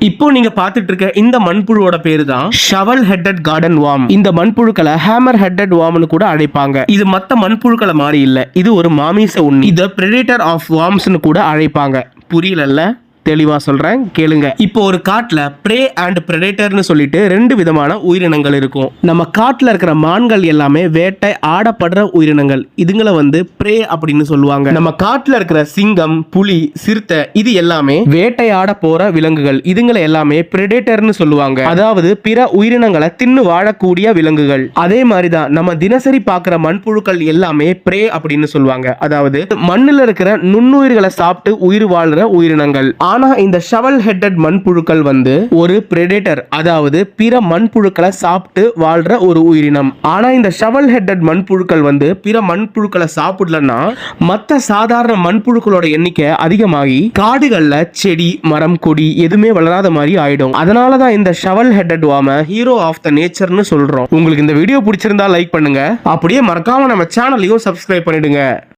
இப்போ நீங்க பாத்துட்டு இருக்க இந்த மண்புழுவோட பேரு தான் ஷவல் ஹெட்டட் கார்டன் வார்ம். இந்த மண்புழுக்களை ஹேமர் ஹெட்டட் வார்ம்னு கூட அழைப்பாங்க. இது மத்த மண்புழுக்களை மாதிரி இல்ல, இது ஒரு மாமிச உண்ணி. இத பிரெடேட்டர் ஆஃப் வார்ம்ஸ்னு கூட அழைப்பாங்க. புரியலல்ல? தெளிவா சொல்றேன் கேளுங்க. இப்போ ஒரு காட்டுல பிரே அண்ட் பிரெடேட்டர்னு சொல்லிட்டு ரெண்டு விதமான உயிரினங்கள் இருக்கும். நம்ம காட்டுல இருக்கிற மான்கள் எல்லாமே வேட்டை ஆடப்படுற உயிரினங்கள். இதுங்களை வந்து பிரே அப்படின்னு சொல்லுவாங்க. நம்ம காட்டுல இருக்கிற சிங்கம், புலி, சிறுத்தை இது எல்லாமே வேட்டையாட போற விலங்குகள். இதுங்களை எல்லாமே பிரெடேட்டர்னு சொல்லுவாங்க. அதாவது பிற உயிரினங்களை தின்னு வாழக்கூடிய விலங்குகள். அதே மாதிரிதான் நம்ம தினசரி பார்க்கிற மண்புழுக்கள் எல்லாமே பிரே அப்படின்னு சொல்லுவாங்க. அதாவது மண்ணுல இருக்கிற நுண்ணுயிர்களை சாப்பிட்டு உயிர் வாழ்ற உயிரினங்கள். ஆனா இந்த ஷவல் ஹெட்டட் மண்புழுக்கள் வந்து ஒரு பிரெடேட்டர், அதாவது பிற மண்புழுக்களை சாப்பிட்டு வாழ்ற ஒரு உயிரினம். ஆனா இந்த ஷவல் ஹெட்டட் மண்புழுக்கள் வந்து பிற மண்புழுக்களை சாப்பிடலன்னா மற்ற சாதாரண மண்புழுக்களோட எண்ணிக்கை அதிகமாகி காடுகள்ல செடி, மரம், கொடி எதுவுமே வளராத மாதிரி ஆயிடும். அதனாலதான் இந்த ஷவல் ஹெட்டட் வார்மை ஹீரோ ஆஃப் த நேச்சர்னு சொல்றோம். உங்களுக்கு இந்த வீடியோ பிடிச்சிருந்தா லைக் பண்ணுங்க, அப்படியே மறக்காம நம்ம சேனலையும் சப்ஸ்கிரைப் பண்ணிடுங்க.